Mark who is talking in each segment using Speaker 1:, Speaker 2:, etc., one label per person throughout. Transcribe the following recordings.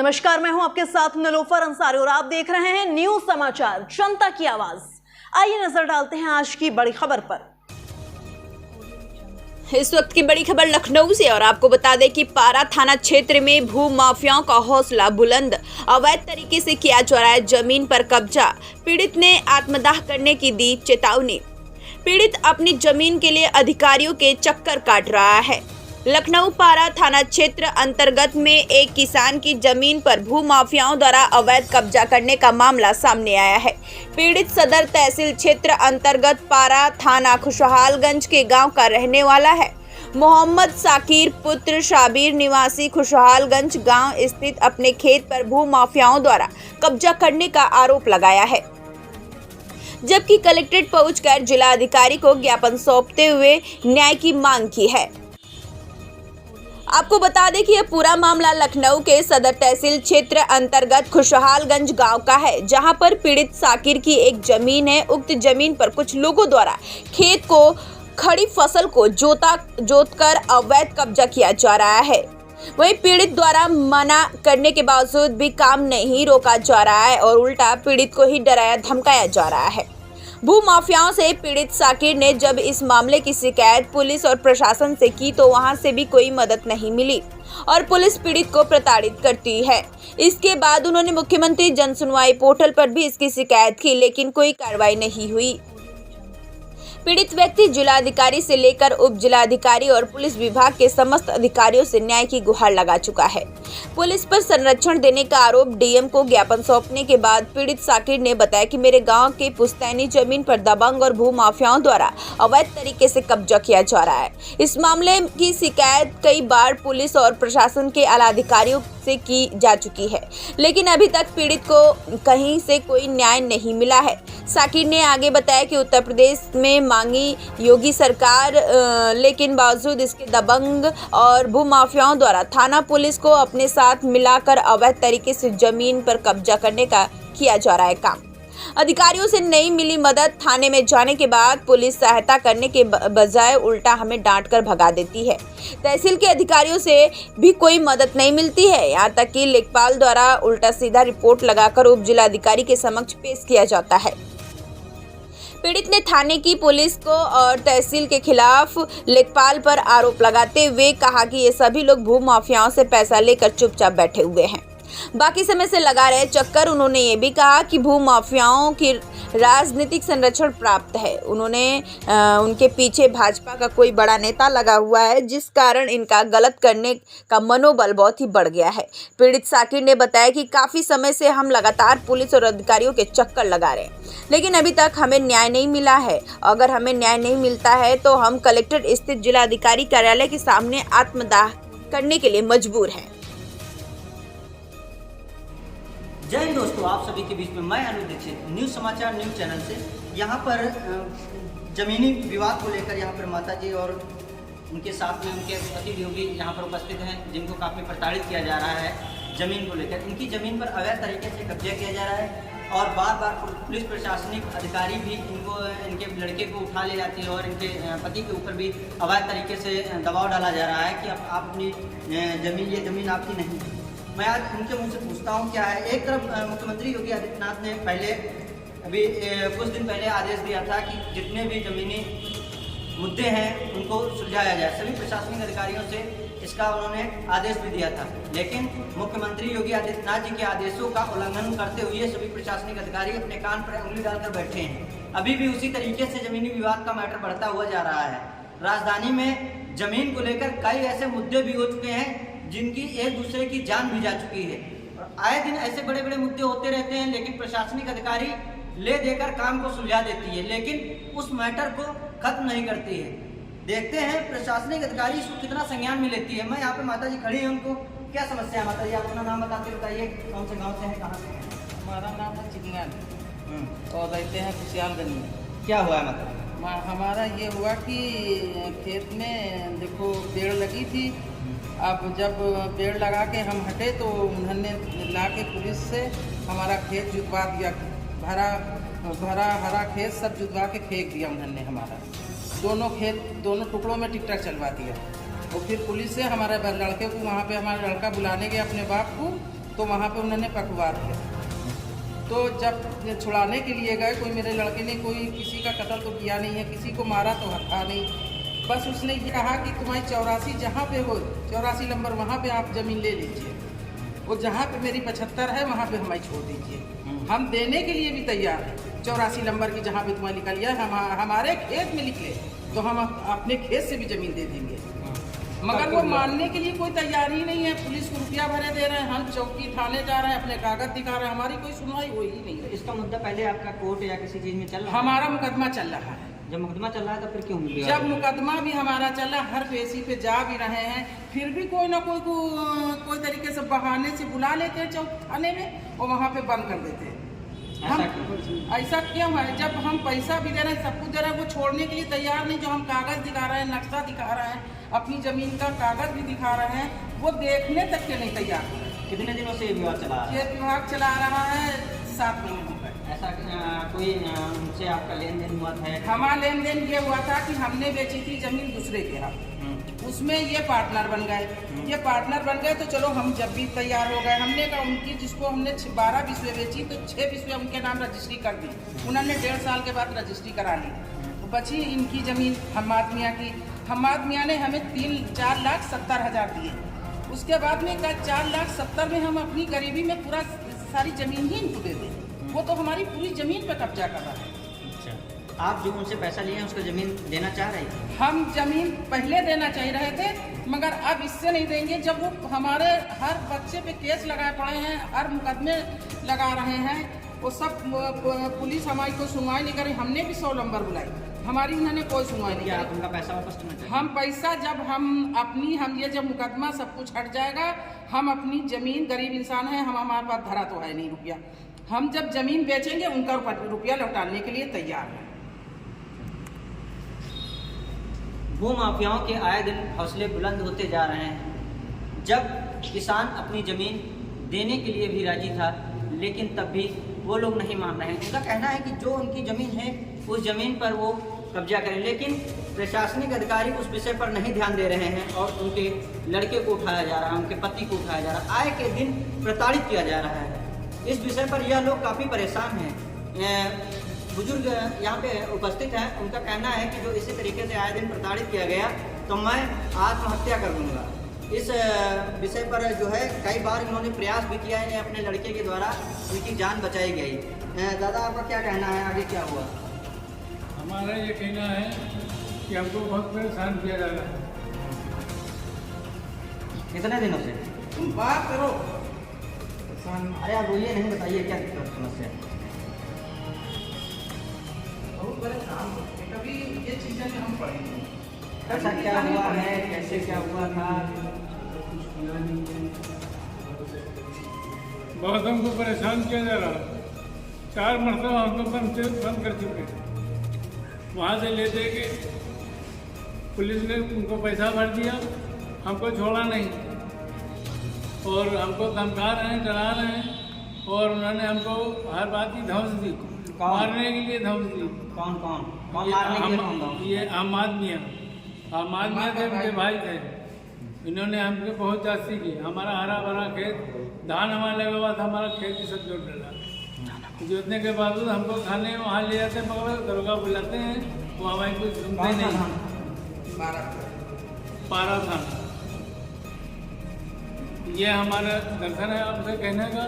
Speaker 1: नमस्कार, मैं हूं आपके साथ निलोफर अंसारी और आप देख रहे हैं न्यूज समाचार जनता की आवाज। आइए नजर डालते हैं आज की बड़ी खबर पर।
Speaker 2: इस वक्त की बड़ी खबर लखनऊ से और आपको बता दें कि पारा थाना क्षेत्र में भू माफियाओं का हौसला बुलंद। अवैध तरीके से किया जा रहा है जमीन पर कब्जा। पीड़ित ने आत्मदाह करने की दी चेतावनी। पीड़ित अपनी जमीन के लिए अधिकारियों के चक्कर काट रहा है। लखनऊ पारा थाना क्षेत्र अंतर्गत में एक किसान की जमीन पर भू माफियाओं द्वारा अवैध कब्जा करने का मामला सामने आया है। पीड़ित सदर तहसील क्षेत्र अंतर्गत पारा थाना खुशहालगंज के गांव का रहने वाला है। मोहम्मद साकिर पुत्र शाबिर निवासी खुशहालगंज गांव स्थित अपने खेत पर भू माफियाओं द्वारा कब्जा करने का आरोप लगाया है, जबकि कलेक्ट्रेट पहुंचकर जिला अधिकारी को ज्ञापन सौंपते हुए न्याय की मांग की है। आपको बता दें कि यह पूरा मामला लखनऊ के सदर तहसील क्षेत्र अंतर्गत खुशहालगंज गांव का है, जहां पर पीड़ित साकिर की एक जमीन है। उक्त जमीन पर कुछ लोगों द्वारा खेत को खड़ी फसल को जोतकर अवैध कब्जा किया जा रहा है। वहीं पीड़ित द्वारा मना करने के बावजूद भी काम नहीं रोका जा रहा है और उल्टा पीड़ित को ही डराया धमकाया जा रहा है। भू माफियाओं से पीड़ित साकिर ने जब इस मामले की शिकायत पुलिस और प्रशासन से की तो वहां से भी कोई मदद नहीं मिली और पुलिस पीड़ित को प्रताड़ित करती है। इसके बाद उन्होंने मुख्यमंत्री जन सुनवाई पोर्टल पर भी इसकी शिकायत की, लेकिन कोई कार्रवाई नहीं हुई। पीड़ित व्यक्ति जिलाधिकारी से लेकर उप जिलाधिकारी और पुलिस विभाग के समस्त अधिकारियों से न्याय की गुहार लगा चुका है। पुलिस पर संरक्षण देने का आरोप। डीएम को ज्ञापन सौंपने के बाद पीड़ित साकिर ने बताया कि मेरे गांव के पुश्तैनी जमीन पर दबंग और भू माफियाओं द्वारा अवैध तरीके से कब्जा किया जा रहा है। इस मामले की शिकायत कई बार पुलिस और प्रशासन के आला अधिकारियों से की जा चुकी है, लेकिन अभी तक पीड़ित को कहीं से कोई न्याय नहीं मिला है। साकिर ने आगे बताया कि उत्तर प्रदेश में मांगी योगी सरकार, लेकिन बावजूद इसके दबंग और भू माफियाओं द्वारा थाना पुलिस को अपने साथ मिलाकर अवैध तरीके से जमीन पर कब्जा करने का किया जा रहा है काम। अधिकारियों से नहीं मिली मदद। थाने में जाने के बाद पुलिस सहायता करने के बजाय उल्टा हमें डांट कर भगा देती है। तहसील के अधिकारियों से भी कोई मदद नहीं मिलती है। यहाँ तक कि लेखपाल द्वारा उल्टा सीधा रिपोर्ट लगाकर उप जिलाधिकारी के समक्ष पेश किया जाता है। पीड़ित ने थाने की पुलिस को और तहसील के खिलाफ लेखपाल पर आरोप लगाते हुए कहा कि ये सभी लोग भू माफियाओं से पैसा लेकर चुपचाप बैठे हुए हैं, बाकी समय से लगा रहे चक्कर। उन्होंने ये भी कहा कि भू माफियाओं की राजनीतिक संरक्षण प्राप्त है। उनके पीछे भाजपा का कोई बड़ा नेता लगा हुआ है, जिस कारण इनका गलत करने का मनोबल बहुत ही बढ़ गया है। पीड़ित साकिर ने बताया कि काफ़ी समय से हम लगातार पुलिस और अधिकारियों के चक्कर लगा रहे हैं, लेकिन अभी तक हमें न्याय नहीं मिला है। अगर हमें न्याय नहीं मिलता है तो हम कलेक्टर स्थित जिलाधिकारी कार्यालय के सामने आत्मदाह करने के लिए मजबूर हैं।
Speaker 3: जय हिंद दोस्तों, आप सभी के बीच में मैं अनुज दीक्षित न्यूज़ समाचार न्यूज़ चैनल से। यहाँ पर जमीनी विवाद को लेकर यहाँ पर माता जी और उनके साथ में उनके पति योगी यहाँ पर उपस्थित हैं, जिनको काफ़ी प्रताड़ित किया जा रहा है जमीन को लेकर। इनकी ज़मीन पर अवैध तरीके से कब्जा किया जा रहा है और बार बार पुलिस प्रशासनिक अधिकारी भी इनके लड़के को उठा ले जाती है और इनके पति के ऊपर भी अवैध तरीके से दबाव डाला जा रहा है कि अब आप अपनी ये ज़मीन आपकी नहीं है। मैं आज उनके मुंह से पूछता हूं क्या है। एक तरफ मुख्यमंत्री योगी आदित्यनाथ ने अभी कुछ दिन पहले आदेश दिया था कि जितने भी ज़मीनी मुद्दे हैं उनको सुलझाया जाए। सभी प्रशासनिक अधिकारियों से इसका उन्होंने आदेश भी दिया था, लेकिन मुख्यमंत्री योगी आदित्यनाथ जी के आदेशों का उल्लंघन करते हुए सभी प्रशासनिक अधिकारी अपने कान पर उंगली डालकर बैठे हैं। अभी भी उसी तरीके से ज़मीनी विवाद का मैटर बढ़ता हुआ जा रहा है। राजधानी में ज़मीन को लेकर कई ऐसे मुद्दे भी हो चुके हैं जिनकी एक दूसरे की जान भी जा चुकी है। और आए दिन ऐसे बड़े बड़े मुद्दे होते रहते हैं, लेकिन प्रशासनिक अधिकारी ले देकर काम को सुलझा देती है, लेकिन उस मैटर को खत्म नहीं करती है। देखते हैं प्रशासनिक अधिकारी इसको कितना संज्ञान में लेती है। मैं यहाँ पे माता जी खड़ी हैं, उनको क्या समस्या है? माता जी, आप अपना नाम बताते बताइए, कौन से गाँव से हैं, कहाँ से हैं?
Speaker 4: हमारा नाम है चिकंगन और रहते हैं खुशहालगंज में।
Speaker 3: क्या हुआ है माता?
Speaker 4: हमारा ये हुआ कि खेत में देखो पेड़ लगी थी। अब जब पेड़ लगा के हम हटे तो उन्होंने ला के पुलिस से हमारा खेत जुतवा दिया। भरा हरा खेत सब जुतवा के फेंक दिया उन्होंने। हमारा दोनों टुकड़ों में ट्रैक्टर चलवा दिया। और फिर पुलिस से हमारे लड़के को वहाँ पे हमारा लड़का बुलाने गया अपने बाप को, तो वहाँ पे उन्होंने पकवा दिया। तो जब छुड़ाने के लिए गए, कोई मेरे लड़के ने कोई किसी का कत्ल तो किया नहीं है, किसी को मारा तो था नहीं, बस उसने ये कहा कि तुम्हारी 84 जहाँ पे हो, 84 नंबर वहाँ पे आप ज़मीन ले लीजिए, और जहाँ पे मेरी 75 है वहाँ पे हमें छोड़ दीजिए। हम देने के लिए भी तैयार हैं, 84 नंबर की जहाँ पे तुम्हारी निकल गया, हमारे खेत में निकले तो हम अपने खेत से भी ज़मीन दे देंगे, मगर वो मानने के लिए कोई तैयार ही नहीं है। पुलिस को रुपया भरे दे रहे हैं, हम चौकी थाने जा रहे हैं, अपने कागज दिखा रहे हैं, हमारी कोई सुनवाई हो ही नहीं है।
Speaker 3: इसका मुद्दा पहले आपका कोर्ट या किसी चीज़ में चल रहा है?
Speaker 4: हमारा मुकदमा चल रहा है।
Speaker 3: जब मुकदमा चल रहा है तो फिर क्यों मिलेगा?
Speaker 4: जब मुकदमा भी हमारा चल रहा है, हर पेशी पे जा भी रहे हैं, फिर भी कोई ना कोई तरीके से बहाने से बुला लेते हैं चौक थाने में और वहाँ पे बंद कर देते हैं। ऐसा क्यों है? जब हम पैसा भी दे रहे हैं, सब कुछ दे रहे हैं, वो छोड़ने के लिए तैयार नहीं। जो हम कागज दिखा रहे हैं, नक्शा दिखा रहे हैं, अपनी जमीन का कागज भी दिखा रहे हैं, वो देखने तक के नहीं तैयार।
Speaker 3: कितने दिनों से ये विवाद चला रहा है?
Speaker 4: ये विभाग चला रहा है 7 महीने हो गए।
Speaker 3: ऐसा कोई उनसे आपका लेन देन हुआ था?
Speaker 4: हमारा लेन देन ये हुआ था कि हमने बेची थी जमीन दूसरे के हाथ, उसमें ये पार्टनर बन गए। ये पार्टनर बन गए तो चलो हम जब भी तैयार हो गए, हमने कहा उनकी जिसको हमने 12 बिस्वे बेची तो 6 बिस्वे उनके नाम रजिस्ट्री कर दी। उन्होंने 1.5 साल के बाद रजिस्ट्री करा ली, तो बची इनकी ज़मीन हम्माद मियाँ की। हम्माद मियाँ ने हमें 4,70,000 दिए। उसके बाद में कहा 4,70,000 में हम अपनी गरीबी में पूरा सारी ज़मीन ही इनको दे दें। वो तो हमारी पूरी ज़मीन पे कब्जा कर रहा है।
Speaker 3: आप जो उनसे पैसा लिए हैं उसका ज़मीन देना चाह रहे थे?
Speaker 4: हम ज़मीन पहले देना चाह रहे थे, मगर अब इससे नहीं देंगे। जब वो हमारे हर बच्चे पे केस लगाए पड़े हैं, हर मुकदमे लगा रहे हैं, वो सब पुलिस हमारी कोई सुनवाई नहीं करी। हमने भी 100 नंबर बुलाई, हमारी उन्होंने कोई सुनवाई नहीं
Speaker 3: आप
Speaker 4: करी।
Speaker 3: उनका पैसा वापस करना चाहिए?
Speaker 4: हम पैसा जब हम ये जब मुकदमा सब कुछ हट जाएगा, हम अपनी ज़मीन, गरीब इंसान है, हमारे पास धरा तो है नहीं रुपया, हम जब ज़मीन बेचेंगे उनका रुपया लौटाने के लिए तैयार है।
Speaker 3: भू माफियाओं के आए दिन हौसले बुलंद होते जा रहे हैं। जब किसान अपनी ज़मीन देने के लिए भी राजी था, लेकिन तब भी वो लोग नहीं मान रहे हैं। उनका कहना है कि जो उनकी ज़मीन है उस ज़मीन पर वो कब्जा करें, लेकिन प्रशासनिक अधिकारी उस विषय पर नहीं ध्यान दे रहे हैं और उनके लड़के को उठाया जा रहा है, उनके पति को उठाया जा रहा है, आए के दिन प्रताड़ित किया जा रहा है। इस विषय पर यह लोग काफ़ी परेशान हैं। बुजुर्ग यहाँ पे उपस्थित हैं, उनका कहना है कि जो इसी तरीके से आए दिन प्रताड़ित किया गया तो मैं आत्महत्या कर लूँगा। इस विषय पर जो है कई बार इन्होंने प्रयास भी किया है, अपने लड़के के द्वारा उनकी जान बचाई गई। दादा आपका क्या कहना है, आगे क्या हुआ?
Speaker 5: हमारा ये कहना है कि हमको बहुत परेशान किया जा रहा है।
Speaker 3: कितने दिनों से?
Speaker 4: तुम बात करो।
Speaker 3: अरे आप रोइए नहीं, बताइए क्या दिक्कत समस्या है?
Speaker 4: बहुत परेशान होते हैं, कभी ये चीज़ें हम पढ़ेंगे।
Speaker 3: ऐसा क्या हुआ है, कैसे क्या हुआ था?
Speaker 5: बहुत हमको परेशान किया जा रहा है। 4 मरतबा हमको बंद कर चुके हैं। वहाँ से ले दे के पुलिस ने उनको पैसा भर दिया, हमको छोड़ा नहीं और हमको धमका रहे हैं, डरा रहे हैं और उन्होंने हमको हर बात की धमक दी, मारने के लिए धमक दी।
Speaker 3: कौन मारने के लिए कौन था?
Speaker 5: ये आम आदमी थे, उनके भाई थे। इन्होंने हमको बहुत जास्ती की। हमारा हरा भरा खेत, धान हमारा लगा हुआ था, हमारा खेत ही सब जोड़ डाला। जोतने के बावजूद हमको खाने वहाँ ले जाते हैं, मगर दरोगा बुलाते हैं, वो हमारी कुछ सुनते नहीं। पारा था। ये हमारा दर्शन है आपसे कहने का।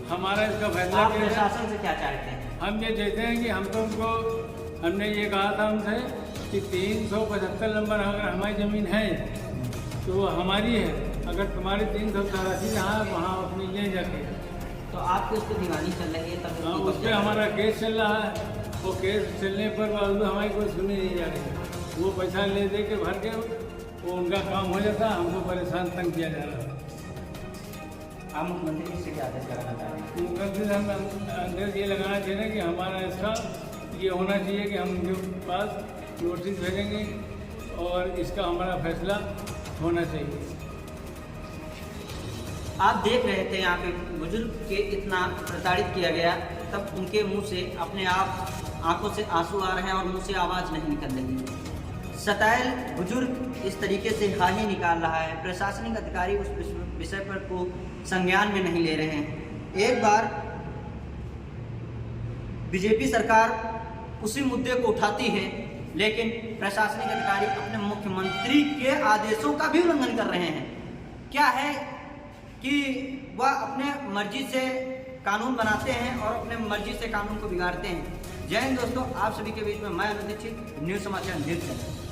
Speaker 5: हमारा इसका फैसला
Speaker 3: आप प्रशासन से क्या चाहते हैं?
Speaker 5: हम ये चाहते हैं कि हमको हमने ये कहा था उनसे कि 375 नंबर अगर हमारी ज़मीन है तो वो हमारी है, अगर तुम्हारी 384 जहाँ वहाँ अपनी ले जाके।
Speaker 3: तो आपकी उस पर दीवानी चल रही है तब?
Speaker 5: हाँ, उस पर हमारा केस चल रहा है। वो केस चलने पर बावजूद हमारी कोई सुनी नहीं जा रही। वो पैसा ले दे के भर के वो उनका काम हो जाता, हमको परेशान तंग किया जा रहा है।
Speaker 3: आप मुख्यमंत्री से क्या आदेश लगाना चाहते हैं?
Speaker 5: मुख्यमंत्री से हम आदेश ये लगाना चाहिए कि हमारा इसका ये होना चाहिए कि हम उनके पास नोटिस भेजेंगे और इसका हमारा फैसला होना चाहिए।
Speaker 3: आप देख रहे थे यहाँ पे बुजुर्ग के इतना प्रताड़ित किया गया, तब उनके मुंह से अपने आप आंखों से आंसू आ रहे हैं और मुंह से आवाज़ नहीं निकल रही। सतायल बुजुर्ग इस तरीके से हाही निकाल रहा है। प्रशासनिक अधिकारी उस विषय पर को संज्ञान में नहीं ले रहे हैं। एक बार बीजेपी सरकार उसी मुद्दे को उठाती है, लेकिन प्रशासनिक अधिकारी अपने मुख्यमंत्री के आदेशों का भी उल्लंघन कर रहे हैं। क्या है कि वह अपने मर्जी से कानून बनाते हैं और अपने मर्जी से कानून को बिगाड़ते हैं। जय हिंद दोस्तों, आप सभी के बीच में मैं अनु दीक्षित, न्यूज़ समाचार न्यूज़ चैनल।